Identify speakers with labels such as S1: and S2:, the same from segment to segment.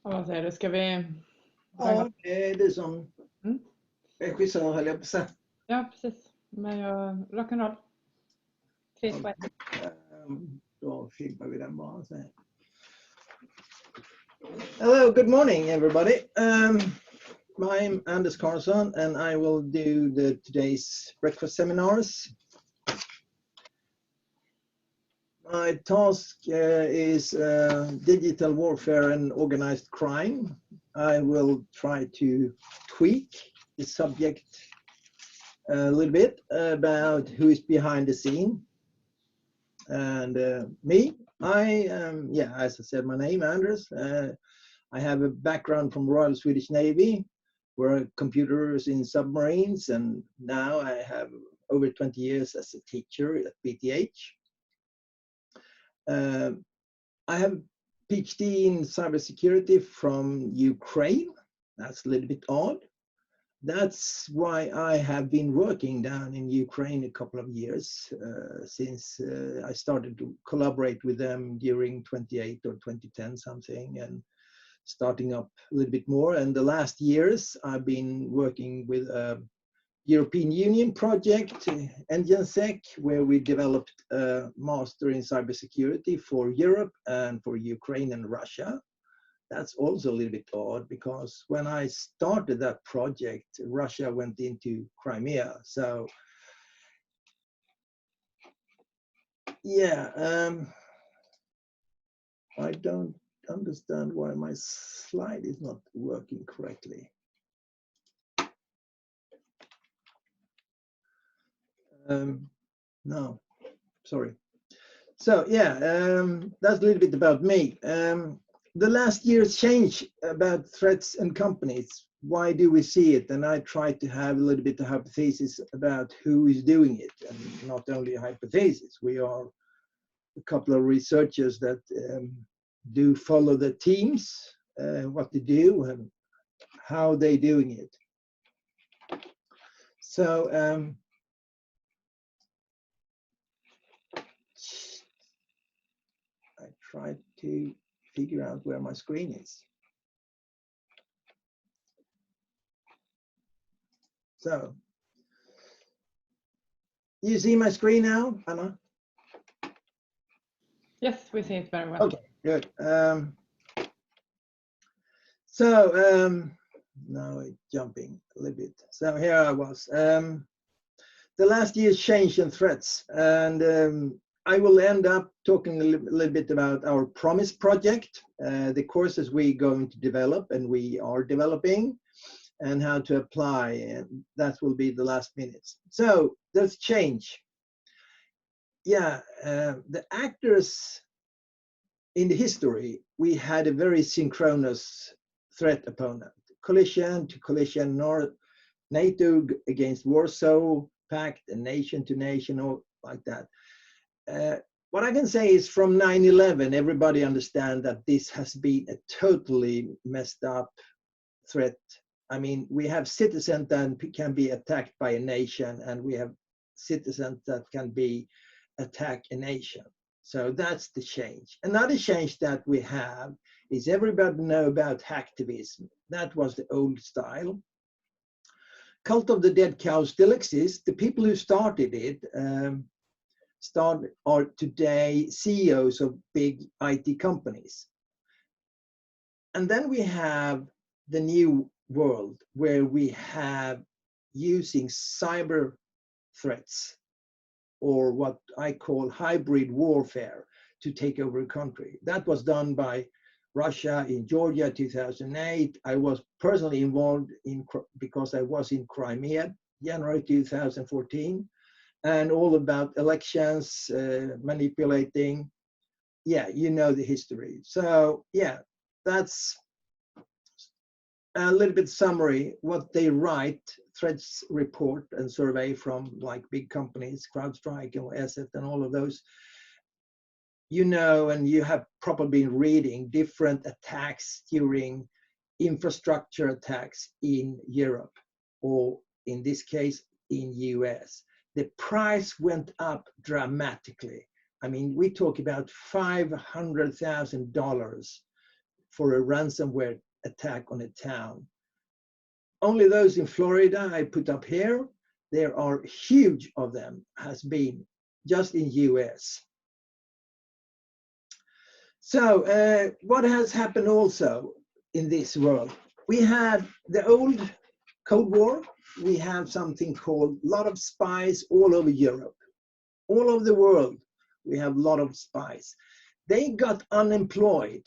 S1: Ja, vad säger du? Ska vi...
S2: Ja, det är du som regissör, höll jag på att säga.
S1: Ja, precis. Men jag... Rock'n'roll. 3, 2, 1.
S2: Då filmar vi den bara. Hello, good morning everybody. I'm Anders Carlsson and I will do today's breakfast seminars. My task is digital warfare and organized crime. I will try to tweak the subject a little bit about who is behind the scene. And me, I am, as I said, my name Anders. I have a background from Royal Swedish Navy, worked computers in submarines, and now I have over 20 years as a teacher at PTH. I have a PhD in cybersecurity from Ukraine. That's a little bit odd. That's why I have been working down in Ukraine a couple of years since I started to collaborate with them during 2008 or 2010 something, and starting up a little bit more. And the last years I've been working with a European Union project, EngineSec, where we developed a master in cybersecurity for Europe and for Ukraine and Russia. That's also a little bit odd because when I started that project, Russia went into Crimea. So, I don't understand why my slide is not working correctly. No, sorry. So that's a little bit about me. The last year's change about threats and companies, why do we see it? And I try to have a little bit of hypothesis about who is doing it, and not only a hypothesis. We are a couple of researchers that do follow the teams, what they do and how they're doing it. So I tried to figure out where my screen is. So, you see my screen now, Anna?
S1: Yes, we see it very well.
S2: Okay, good. Now it's jumping a little bit. So here I was. The last year's change and threats, and I will end up talking a little bit about our PROMIS project, the courses we're going to develop and we are developing, and how to apply, and that will be the last minutes. So there's change. The actors in the history, we had a very synchronous threat opponent. Collision to collision, NATO against Warsaw Pact, and nation to nation, or like that. What I can say is from 9/11, everybody understands that this has been a totally messed up threat. I mean, we have citizens that can be attacked by a nation, and we have citizens that can be attack a nation. So that's the change. Another change that we have is everybody know about hacktivism. That was the old style. Cult of the dead cow still exists. The people who started it are today CEOs of big IT companies. And then we have the new world where we have using cyber threats, or what I call hybrid warfare, to take over a country. That was done by Russia in Georgia 2008. I was personally involved because I was in Crimea, January 2014, and all about elections, manipulating. You know the history. So that's a little bit summary what they write, threats report and survey from like big companies, CrowdStrike and Asset and all of those. And you have probably been reading different attacks during infrastructure attacks in Europe, or in this case in US. The price went up dramatically. I mean, we talk about $500,000 for a ransomware attack on a town. Only those in Florida I put up here. There are huge of them, has been just in US. So what has happened also in this world? We had the old Cold War. We have something called a lot of spies all over Europe. All over the world, we have a lot of spies. They got unemployed,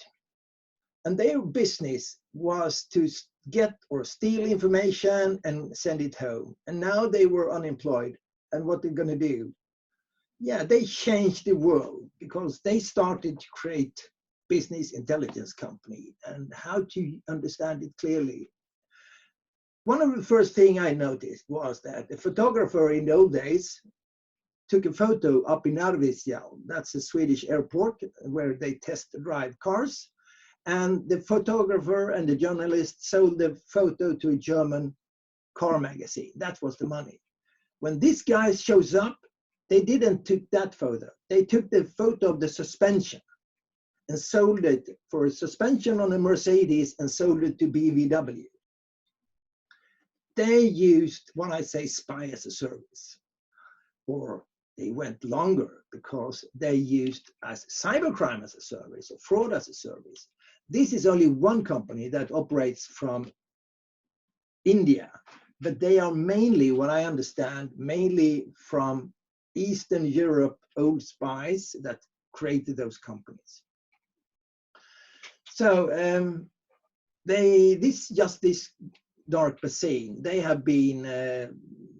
S2: and their business was to get or steal information and send it home. And now they were unemployed. And what they're going to do? Yeah, they changed the world because they started to create business intelligence company and how to understand it clearly. One of the first things I noticed was that the photographer in the old days took a photo up in Arvidsjaur. That's a Swedish airport where they test drive cars. And the photographer and the journalist sold the photo to a German car magazine. That was the money. When this guy shows up, they didn't take that photo. They took the photo of the suspension and sold it for a suspension on a Mercedes and sold it to BMW. They used what I say spy as a service, or they went longer because they used as cybercrime as a service or fraud as a service. This is only one company that operates from India, but they are mainly, what I understand, mainly from Eastern Europe, old spies that created those companies. So this dark basin, they have been,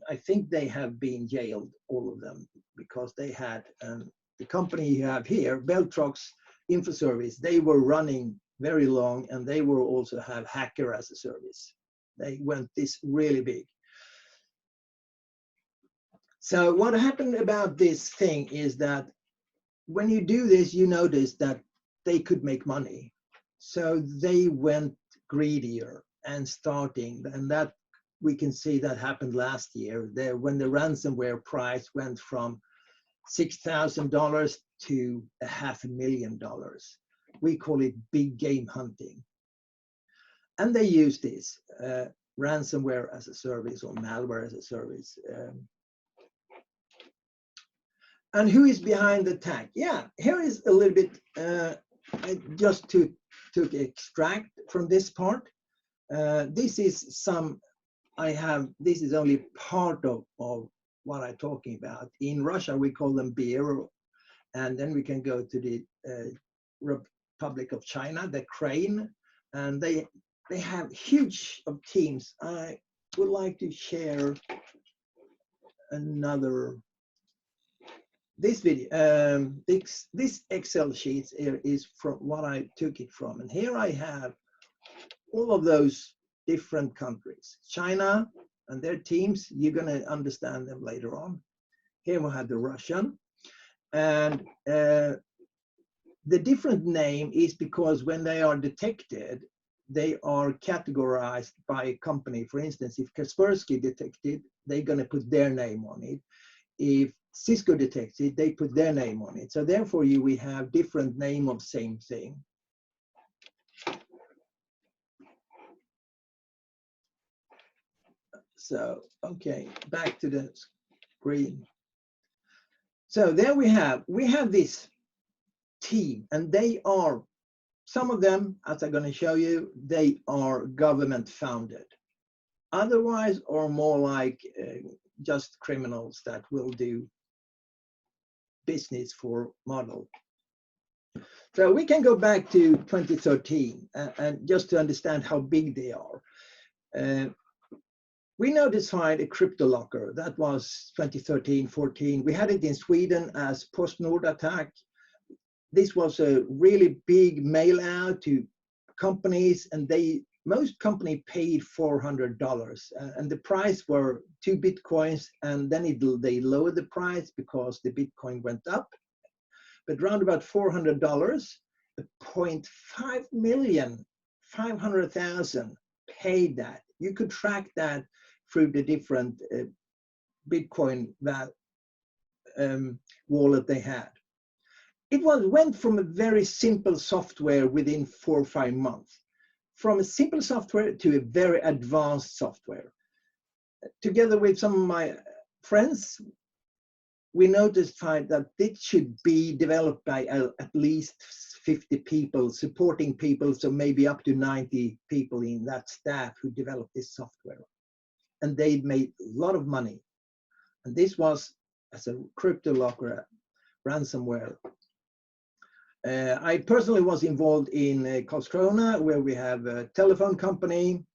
S2: I think they have been jailed, all of them, because they had the company you have here, Beltrox Infoservice, they were running very long, and they will also have hacker as a service. They went this really big. So what happened about this thing is that when you do this, you notice that they could make money. So they went greedier and starting, and that we can see that happened last year there when the ransomware price went from $6,000 to $500,000. We call it big game hunting. And they use this ransomware as a service or malware as a service. And who is behind the attack? Yeah, here is a little bit, I just took extract from this part. This is this is only part of what I'm talking about. In Russia, we call them beer, and then we can go to the Republic of China, the crane, and they have huge of teams. I would like to share another. This video, this Excel sheet is from what I took it from, and here I have all of those different countries. China and their teams, you're going to understand them later on. Here we have the Russian, and the different name is because when they are detected, they are categorized by a company. For instance, if Kaspersky detected, they're going to put their name on it. If Cisco detects it, they put their name on it. So therefore, we have different name of same thing. So, okay, back to the screen. So there we have this team, and they are, some of them, as I'm going to show you, they are government founded. Otherwise, or more like just criminals that will do business for model. So we can go back to 2013 and just to understand how big they are. We notified a crypto locker. That was 2013-14. We had it in Sweden as PostNord attack. This was a really big mail out to companies, and most company paid $400, and the price were 2 Bitcoins, and then they lowered the price because the Bitcoin went up. But around about $400, 0.5 million, 500,000 paid that. You could track that through the different Bitcoin wallet they had. it went from a very simple software within 4 or 5 months, from a simple software to a very advanced software. Together with some of my friends, we noticed that this should be developed by at least 50 people, supporting people, so maybe up to 90 people in that staff who developed this software. And they made a lot of money. And this was as a crypto locker ransomware. I personally was involved in Carlsson, where we have a telephone company,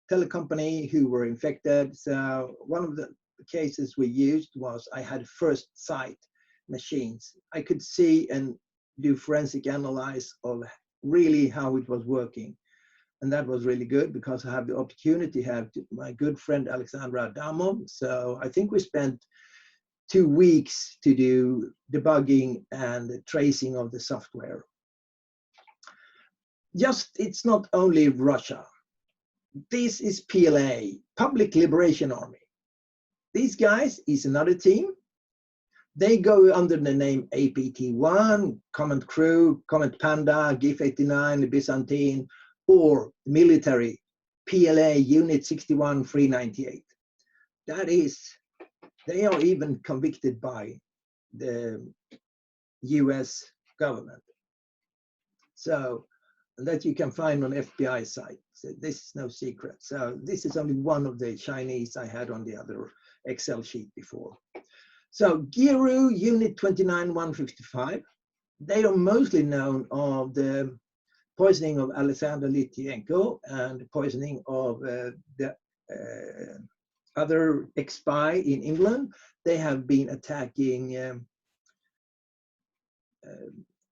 S2: telecompany who were infected. So one of the cases we used was I had first sight machines. I could see and do forensic analysis of really how it was working. And that was really good because I have the opportunity to have my good friend Alexandra Adamov. So I think we spent 2 weeks to do debugging and tracing of the software. It's not only Russia. This is PLA, Public Liberation Army. These guys is another team. They go under the name APT1, Command Crew, Command Panda, GIF-89, Byzantine, or military PLA Unit 61398. That is, they are even convicted by the US government. So that you can find on FBI site. So this is no secret. So this is only one of the Chinese I had on the other Excel sheet before. So GRU Unit 29155, they are mostly known of the poisoning of Alexander Litvinenko and the poisoning of the other ex-spy in England. They have been attacking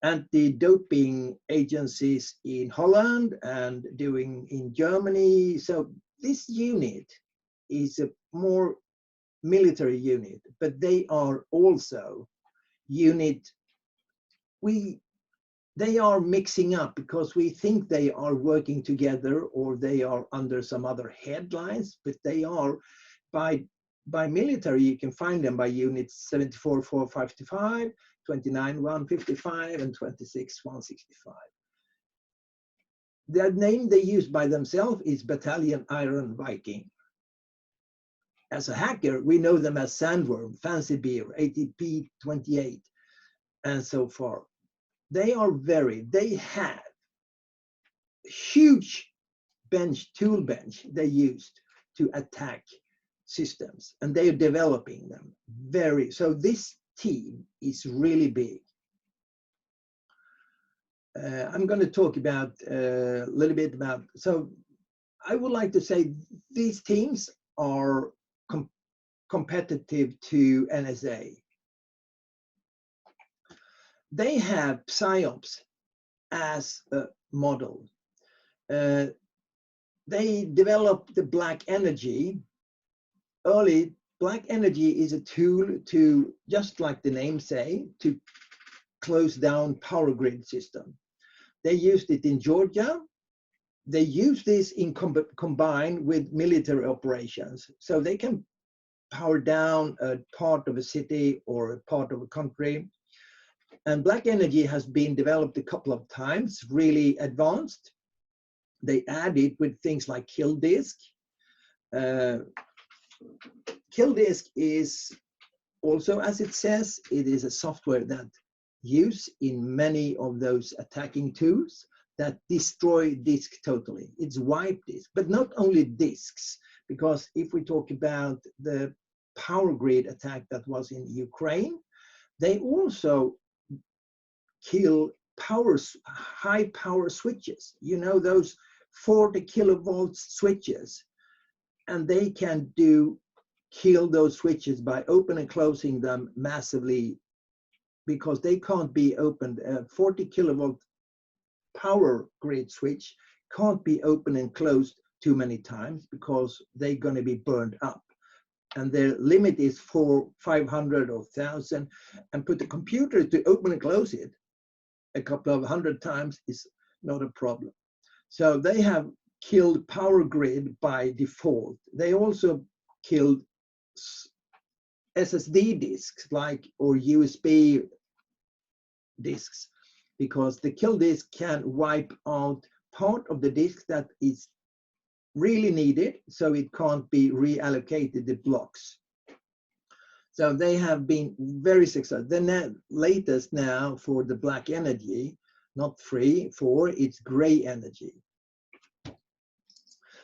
S2: anti-doping agencies in Holland and doing in Germany. So this unit is a more military unit, but they are also unit, they are mixing up because we think they are working together or they are under some other headlines, but they are by military, you can find them by units 74,455, 29,155, and 26,165. The name they use by themselves is Battalion Iron Viking. As a hacker, we know them as Sandworm, Fancy Beer, ATP 28, and so forth. They have huge tool bench they used to attack systems, and they are developing them so this team is really big. I'm going to talk about a little bit about, so I would like to say these teams are competitive to NSA. They have PSYOPs as a model. They developed the black energy. Early, black energy is a tool to, just like the name say, to close down power grid system. They used it in Georgia. They use this in combined with military operations. So they can power down a part of a city or a part of a country. And black energy has been developed a couple of times, really advanced. They add it with things like kill disk. Kill disk is also, as it says, it is a software that used in many of those attacking tools that destroy disk totally. It's wipe disk, but not only disks, because if we talk about the power grid attack that was in Ukraine, they also kill high power switches. You know, those 40 kilovolts switches, and they can kill those switches by opening and closing them massively, because they can't be opened. 40 kilovolt power grid switch can't be opened and closed too many times because they're going to be burned up. And their limit is 500 or 1,000, and put the computer to open and close it a couple of 100 times is not a problem. So they have killed power grid by default. They also killed SSD disks or USB disks, because the kill disk can wipe out part of the disk that is really needed, so it can't be reallocated the blocks. So they have been very successful. The latest now for the black energy, not 3, 4, it's gray energy.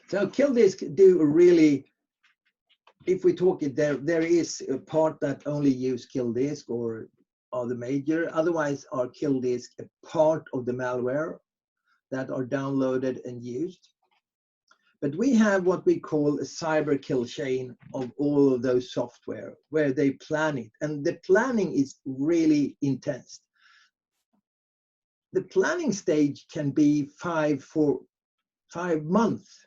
S2: So kill disk do a really, if we talk it, there is a part that only use kill disk or are the major, otherwise are kill disk a part of the malware that are downloaded and used. But we have what we call a cyber kill chain of all of those software where they plan it. And the planning is really intense. The planning stage can be 5 months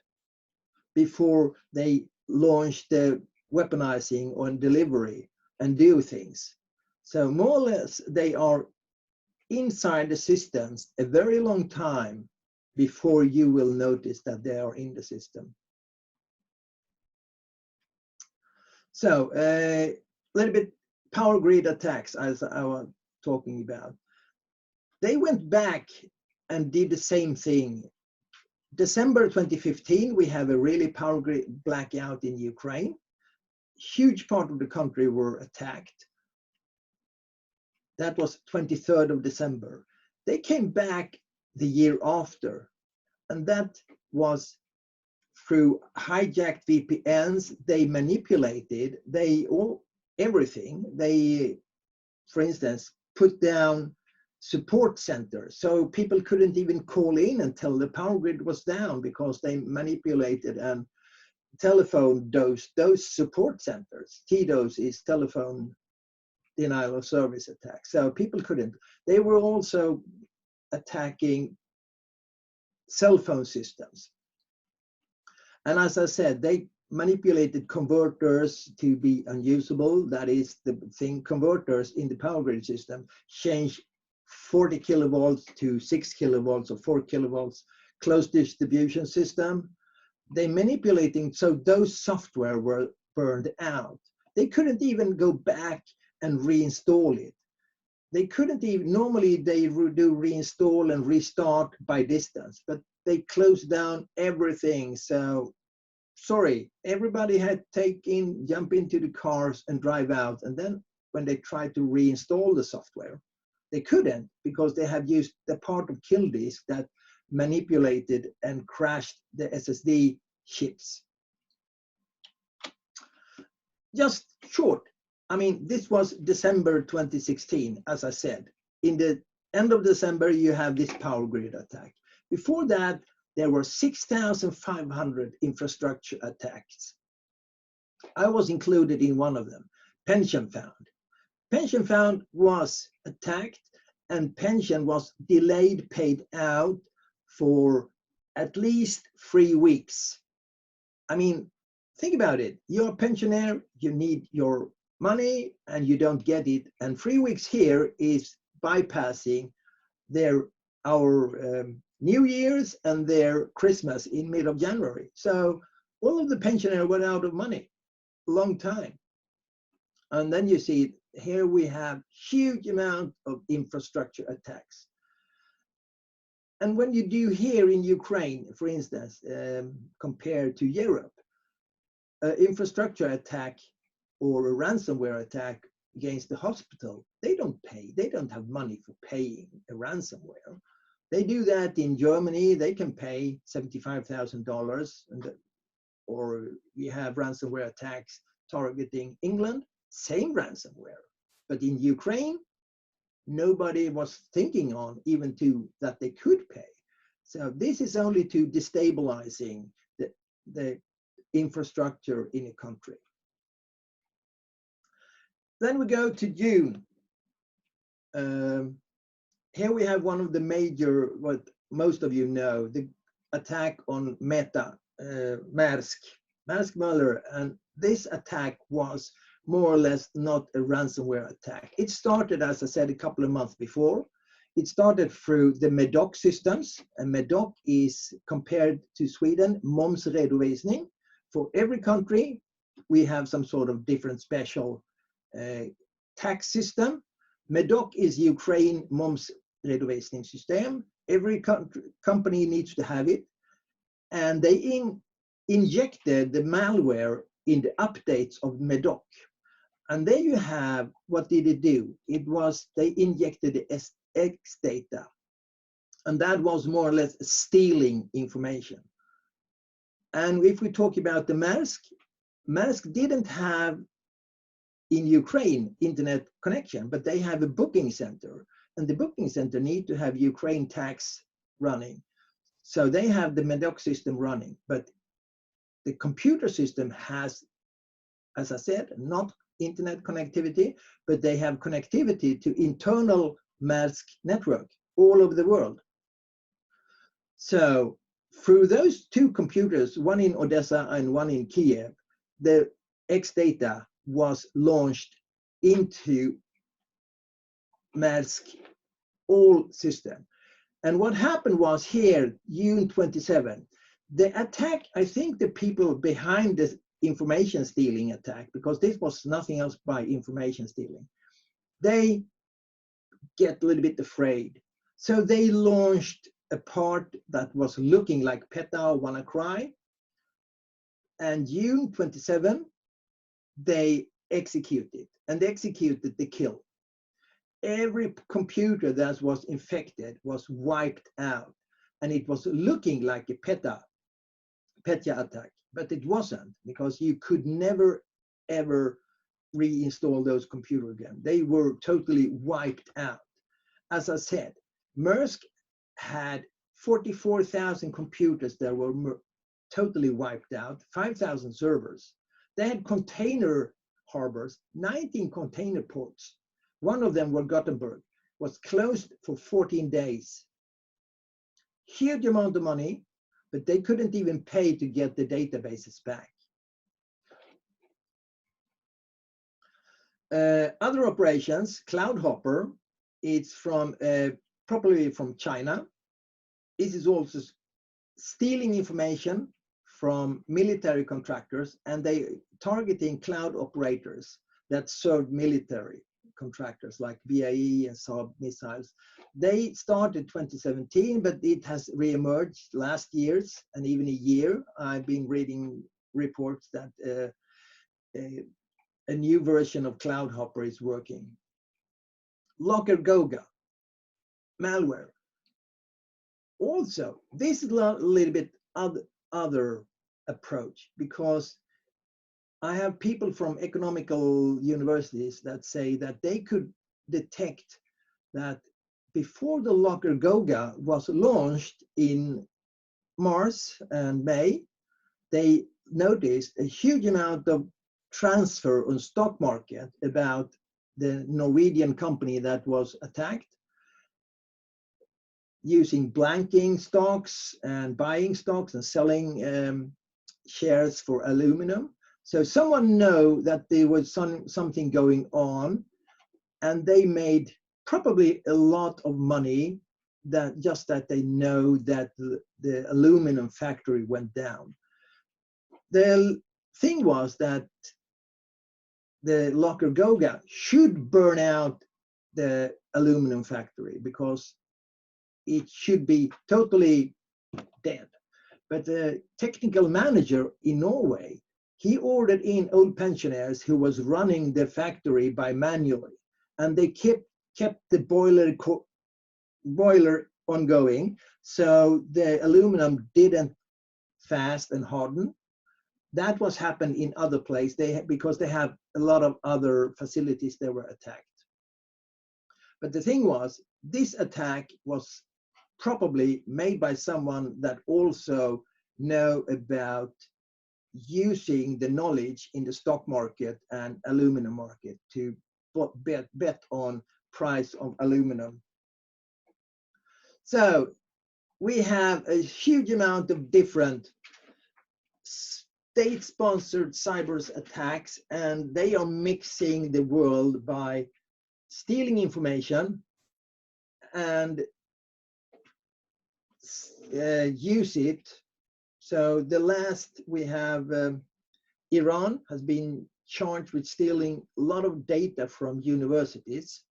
S2: before they launch the weaponizing on delivery and do things. So more or less they are inside the systems a very long time before you will notice that they are in the system. So a little bit power grid attacks, as I was talking about. They went back and did the same thing. December 2015, we have a really power grid blackout in Ukraine. Huge part of the country were attacked. That was 23rd of December. They came back the year after, and that was through hijacked VPNs. They manipulated, everything. They, for instance, put down support centers, so people couldn't even call in until the power grid was down, because they manipulated and telephone those support centers. TDOS is telephone denial of service attack. So people couldn't. They were also attacking cell phone systems. And as I said, they manipulated converters to be unusable. That is the thing, converters in the power grid system change 40 kilovolts to 6 kilovolts or 4 kilovolts, closed distribution system. They manipulating, so those software were burned out. They couldn't even go back and reinstall it. They couldn't even, normally they do reinstall and restart by distance, but they closed down everything. So sorry, everybody had to jump into the cars and drive out. And then when they tried to reinstall the software, they couldn't, because they have used the part of kill disk that manipulated and crashed the SSD chips. Just short, I mean, this was December 2016, as I said. In the end of December, you have this power grid attack. Before that, there were 6,500 infrastructure attacks. I was included in one of them, Pension Fund. Pension Fund was attacked, and pension was delayed paid out for at least 3 weeks. I mean, think about it. You're a pensioner, you need your money and you don't get it. And 3 weeks here is bypassing our New Year's and their Christmas in mid of January. So all of the pensioners went out of money, long time. And then you see here we have huge amount of infrastructure attacks. And when you do here in Ukraine, for instance, compared to Europe, infrastructure attack or a ransomware attack against the hospital, they don't pay. They don't have money for paying a ransomware. They do that in Germany. They can pay $75,000, or we have ransomware attacks targeting England, same ransomware. But in Ukraine, nobody was thinking on even to that they could pay. So this is only to destabilizing the infrastructure in a country. Then we go to June. Here we have one of the major, what most of you know, the attack on Meta, Maersk Möller, and this attack was more or less not a ransomware attack. It started, as I said, a couple of months before. It started through the Medoc systems, and Medoc is, compared to Sweden, momsredovisning. For every country, we have some sort of different special tax system. Medoc is Ukraine momsredovisningssystem. Every company needs to have it. And they injected the malware in the updates of Medoc. And there you have, what did it do? It was, they injected the X data. And that was more or less stealing information. And if we talk about the Maersk didn't have in Ukraine internet connection, but they have a booking center. And the booking center need to have Ukraine tax running. So they have the Medoc system running, but the computer system has, as I said, not internet connectivity, but they have connectivity to internal Maersk network all over the world. So through those two computers, one in Odessa and one in Kiev, the X data was launched into Maersk all system. And what happened was here, June 27, the attack, I think the people behind the information stealing attack, because this was nothing else by information stealing, they get a little bit afraid. So they launched a part that was looking like PETA WannaCry. And June 27, they executed, and they executed the kill. Every computer that was infected was wiped out, and it was looking like a PETA attack, but it wasn't, because you could never ever reinstall those computers again. They were totally wiped out. As I said, Maersk had 44,000 computers that were totally wiped out, 5,000 servers. They had container harbors, 19 container ports. One of them, was Gothenburg, was closed for 14 days. Huge amount of money, but they couldn't even pay to get the databases back. Other operations, Cloudhopper, it's from probably from China. This is also stealing information from military contractors, and they targeting cloud operators that serve military contractors like BAE and Saab missiles. They started 2017, but it has reemerged last years and even a year. I've been reading reports that a new version of Cloudhopper is working. Locker Goga, malware. Also, this is a little bit other approach, because I have people from economical universities that say that they could detect that before the Locker Goga was launched in March and May, they noticed a huge amount of transfer on stock market about the Norwegian company that was attacked, using blanking stocks and buying stocks and selling shares for aluminum. So someone know that there was something going on, and they made probably a lot of money that they know that the aluminum factory went down. The thing was that the Locker Goga should burn out the aluminum factory, because it should be totally dead. But the technical manager in Norway, he ordered in old pensioners who was running the factory by manually, and they kept the boiler ongoing, so the aluminum didn't fast and harden. That was happened in other places because they have a lot of other facilities that were attacked. But the thing was, this attack was probably made by someone that also know about using the knowledge in the stock market and aluminum market to bet on price of aluminum. So we have a huge amount of different state-sponsored cyber attacks, and they are mixing the world by stealing information and use it. So the last we have Iran has been charged with stealing a lot of data from universities,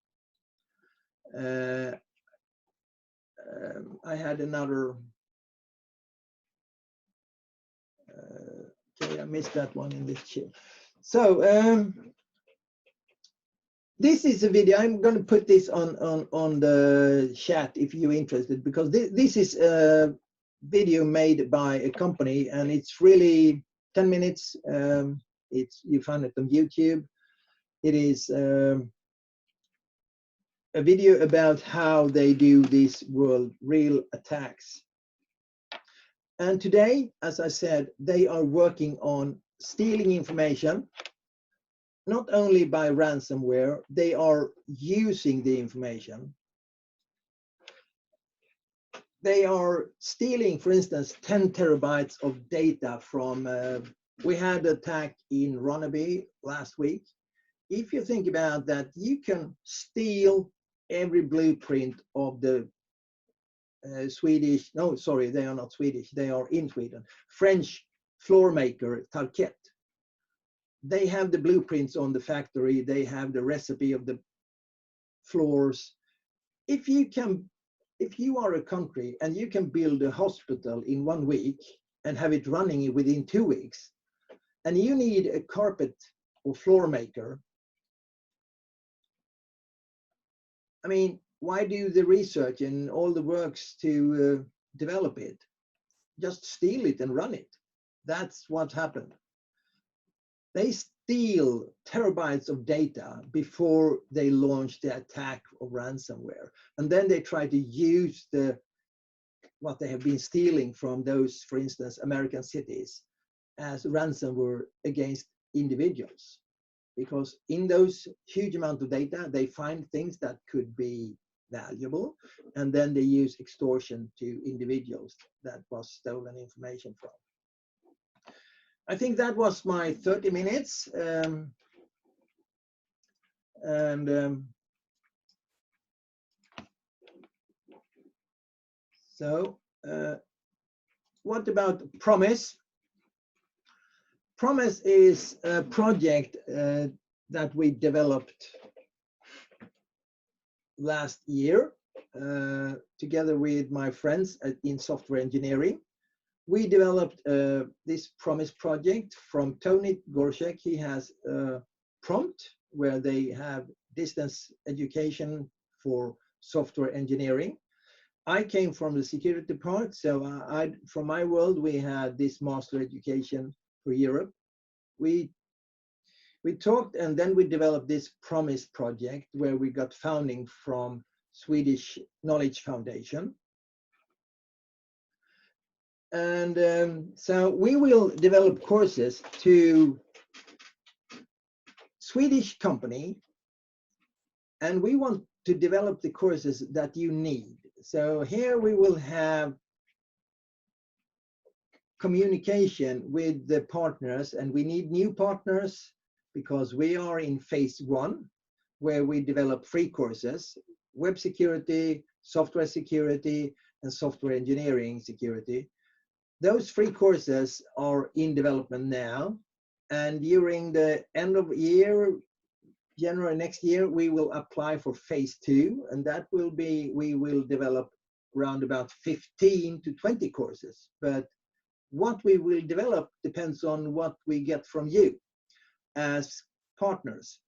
S2: I had another. Okay, I missed that one in this chip. So this is a video. I'm going to put this on the chat if you're interested, because this is a video made by a company, and it's really 10 minutes. You find it on YouTube. It is a video about how they do these real attacks. And today, as I said, they are working on stealing information, not only by ransomware, they are using the information. They are stealing, for instance, 10 terabytes of data from, we had an attack in Ronneby last week. If you think about that, you can steal every blueprint of the Swedish, no, sorry, they are not Swedish, they are in Sweden, French floor maker Tarkett. They have the blueprints on the factory, they have the recipe of the floors. If you are a country and you can build a hospital in 1 week and have it running within 2 weeks, and you need a carpet or floor maker, I mean, why do the research and all the works to develop it? Just steal it and run it. That's what happened. They steal terabytes of data before they launch the attack of ransomware. And then they try to use what they have been stealing from those, for instance, American cities as ransomware against individuals. Because in those huge amount of data, they find things that could be valuable, and then they use extortion to individuals that was stolen information from. I think that was my 30 minutes. So what about PROMIS? PROMIS is a project that we developed last year together with my friends in software engineering. We developed this PROMIS project from Tony Gorshek. He has a prompt where they have distance education for software engineering. I came from the security part, so from my world, we had this master education for Europe. We talked, and then we developed this PROMIS project where we got funding from Swedish Knowledge Foundation. And so we will develop courses to Swedish company, and we want to develop the courses that you need. So here we will have communication with the partners, and we need new partners because we are in phase 1 where we develop free courses: web security, software security, and software engineering security. Those free courses are in development now, and during the end of year, January next year, we will apply for phase 2, and that will be, we will develop around about 15 to 20 courses. But what we will develop depends on what we get from you as partners.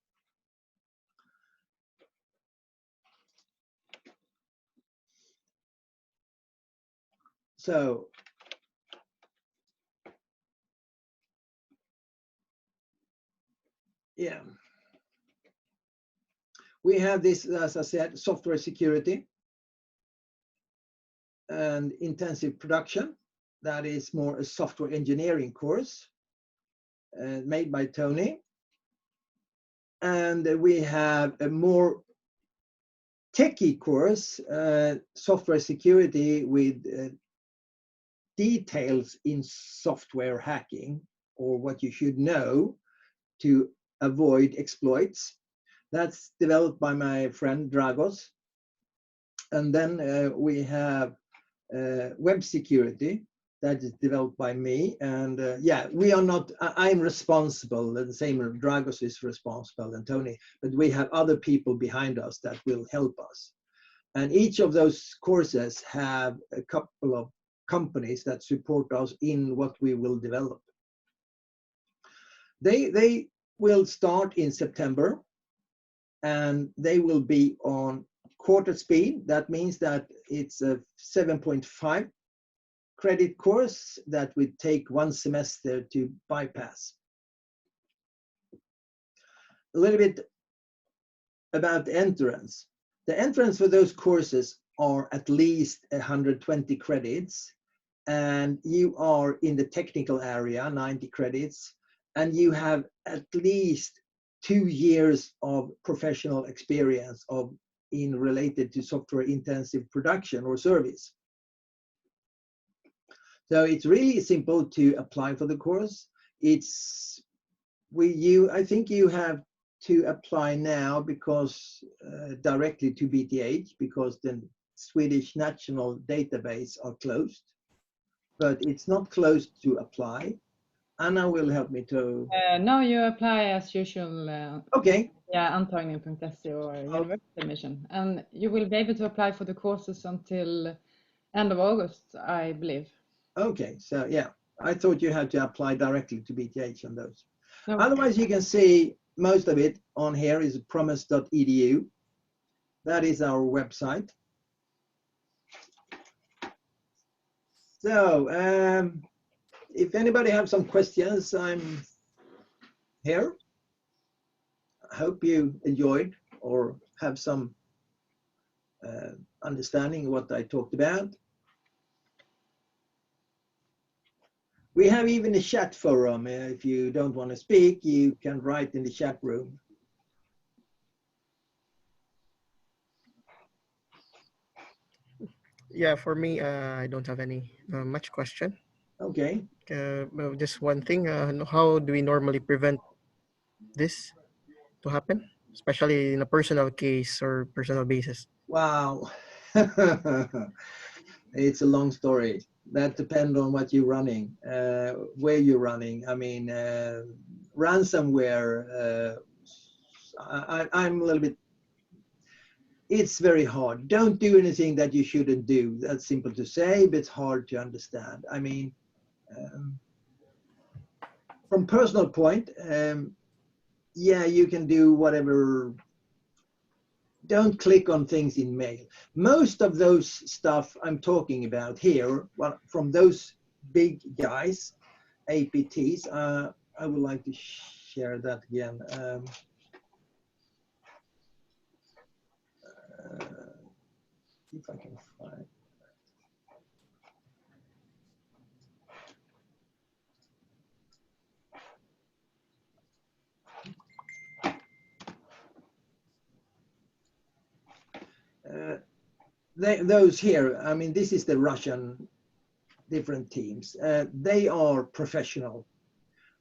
S2: So yeah, we have this, as I said, software security and intensive production. That is more a software engineering course made by Tony. And we have a more techie course, software security with details in software hacking, or what you should know to avoid exploits. That's developed by my friend Dragos. And then we have web security that is developed by me. And yeah, we are not, I'm responsible, the same Dragos is responsible and Tony, but we have other people behind us that will help us. And each of those courses have a couple of companies that support us in what we will develop. They will start in September, and they will be on quarter speed. That means that it's a 7.5 credit course that would take 1 semester to bypass. A little bit about the entrance. The entrance for those courses are at least 120 credits, and you are in the technical area, 90 credits, and you have at least 2 years of professional experience in related to software intensive production or service. So it's really simple to apply for the course. I think you have to apply now because directly to BTH, because the Swedish national database are closed, but it's not closed to apply. Anna will help me to.
S1: No, you apply as usual.
S2: Okay.
S1: Yeah, antagning.se or university admission, and you will be able to apply for the courses until end of August, I believe.
S2: Okay, so yeah, I thought you had to apply directly to BTH on those.
S1: No.
S2: Otherwise, you can see most of it on here is promis.edu. That is our website. So if anybody have some questions, I'm here. I hope you enjoyed or have some understanding what I talked about. We have even a chat forum. If you don't want to speak, you can write in the chat room.
S3: Yeah, for me, I don't have any much question.
S2: Okay.
S3: Well, just one thing. How do we normally prevent this to happen, especially in a personal case or personal basis?
S2: Wow. It's a long story. That depends on what you're running, where you're running. I mean, ransomware, I'm a little bit, it's very hard. Don't do anything that you shouldn't do. That's simple to say, but it's hard to understand. I mean, from personal point, yeah, you can do whatever. Don't click on things in mail. Most of those stuff I'm talking about here, well, from those big guys, APTs, I would like to share that again. If I can find. Those here, I mean, this is the Russian different teams. They are professional.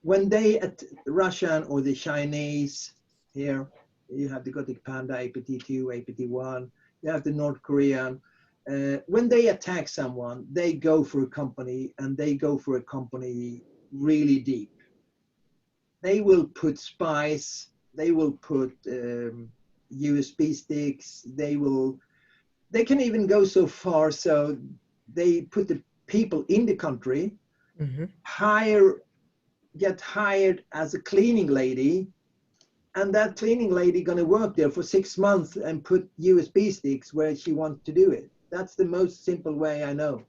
S2: When they at Russian or the Chinese, here you have the Gothic Panda, APT2, APT1, you have the North Korean. When they attack someone, they go for a company, and they go for a company really deep. They will put spies, they will put USB sticks, they can even go so far so they put the people in the country, get hired as a cleaning lady, and that cleaning lady gonna work there for 6 months and put USB sticks where she wants to do it. That's the most simple way I know.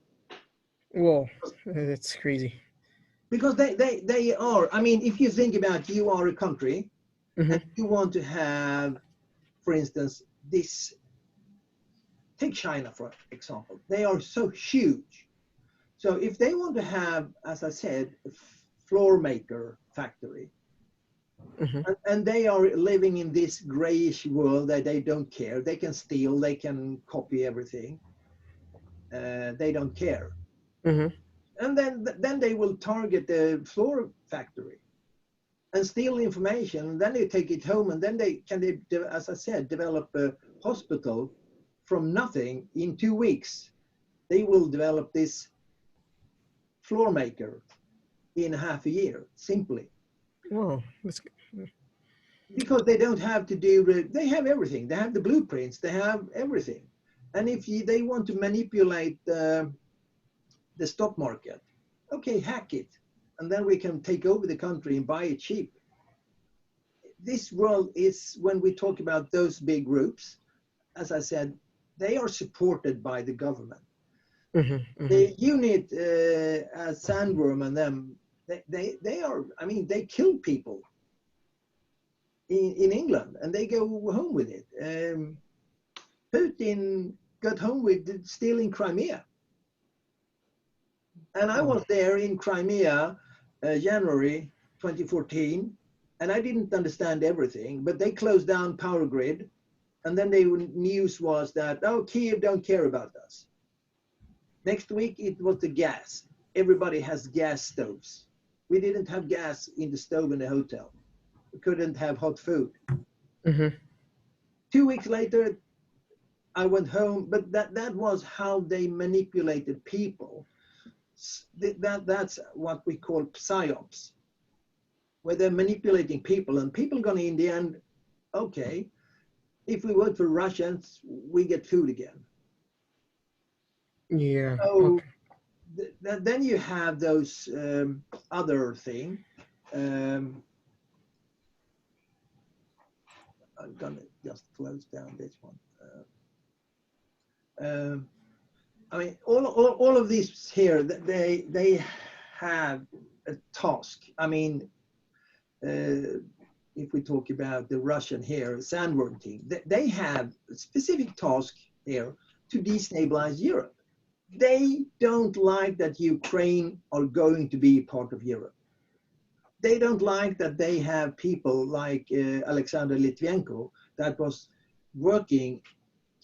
S3: Whoa, that's crazy.
S2: Because they are, I mean, if you think about, you are a country and you want to have, for instance, this. Take China, for example. They are so huge. So if they want to have, as I said, a floor maker factory, and they are living in this grayish world that they don't care. They can steal, they can copy everything. They don't care. And then they will target the floor factory and steal information. And then they take it home, and then they as I said, develop a hospital from nothing in 2 weeks. They will develop this floor maker in half a year, simply.
S3: Wow, that's good.
S2: Because they don't have to do, they have everything. They have the blueprints, they have everything. And if they want to manipulate the stock market, okay, hack it, and then we can take over the country and buy it cheap. This world is, when we talk about those big groups, as I said, they are supported by the government. The unit, Sandworm and them, they are, I mean, they kill people in England and they go home with it. Putin got home with stealing Crimea. And I was there in Crimea, January 2014, and I didn't understand everything, but they closed down power grid. And then the news was that, oh, Kiev don't care about us. Next week, it was the gas. Everybody has gas stoves. We didn't have gas in the stove in the hotel. We couldn't have hot food. 2 weeks later, I went home, but that was how they manipulated people. That's what we call psyops, where they're manipulating people, and people are going to, in the end, okay, if we vote for Russians, we get food again.
S3: Yeah.
S2: So then you have those other thing. I'm gonna just close down this one. I mean, all of these here, they have a task. I mean, if we talk about the Russian here, Sandworm team, they have a specific task here to destabilize Europe. They don't like that Ukraine are going to be part of Europe. They don't like that they have people like Alexander Litvenko that was working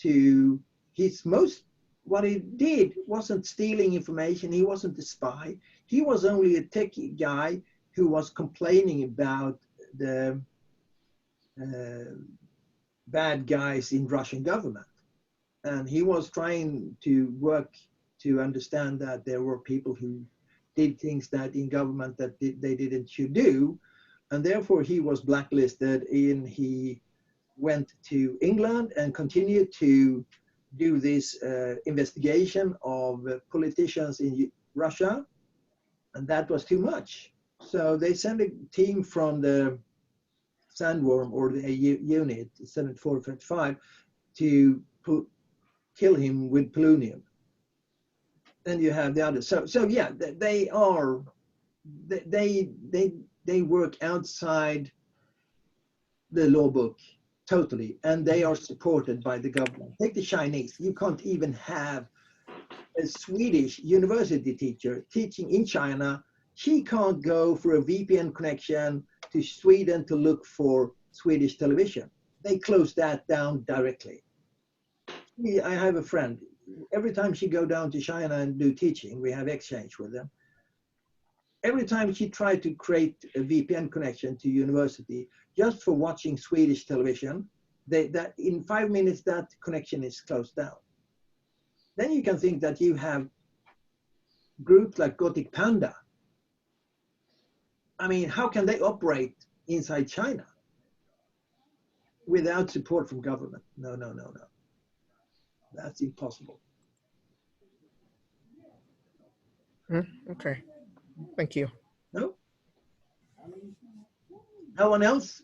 S2: to his most, what he did wasn't stealing information, he wasn't a spy, he was only a tech guy who was complaining about the bad guys in Russian government. And he was trying to work to understand that there were people who did things that in government that they didn't should do. And therefore he was blacklisted and he went to England and continued to do this investigation of politicians in Russia. And that was too much. So they sent a team from the Sandworm or the unit 7455 to kill him with polonium. Then you have the others. So yeah, they work outside the law book totally, and they are supported by the government. Take the Chinese. You can't even have a Swedish university teacher teaching in China. She can't go for a VPN connection to Sweden to look for Swedish television. They closed that down directly. I have a friend. Every time she go down to China and do teaching, we have exchange with them. Every time she tried to create a VPN connection to university just for watching Swedish television, that in 5 minutes that connection is closed down. Then you can think that you have groups like Gothic Panda. I mean, how can they operate inside China without support from government? No. That's impossible.
S3: Okay. Thank you.
S2: No? No one else?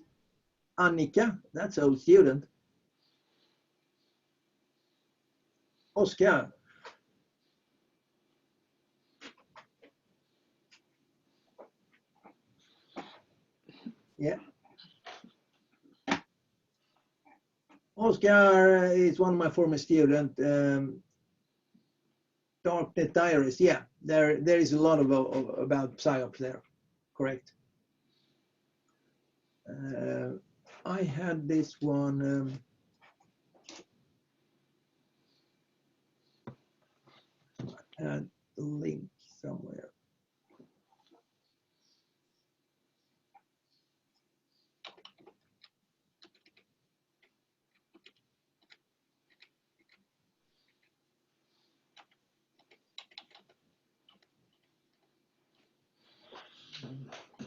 S2: Annika, that's old student. Oscar. Yeah. Oscar is one of my former students. Darknet Diaries, yeah, there is a lot of about psyops there, correct. I had this one. I had the link somewhere.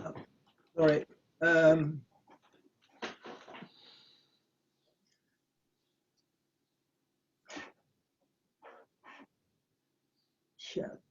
S2: Oh, sorry. chat.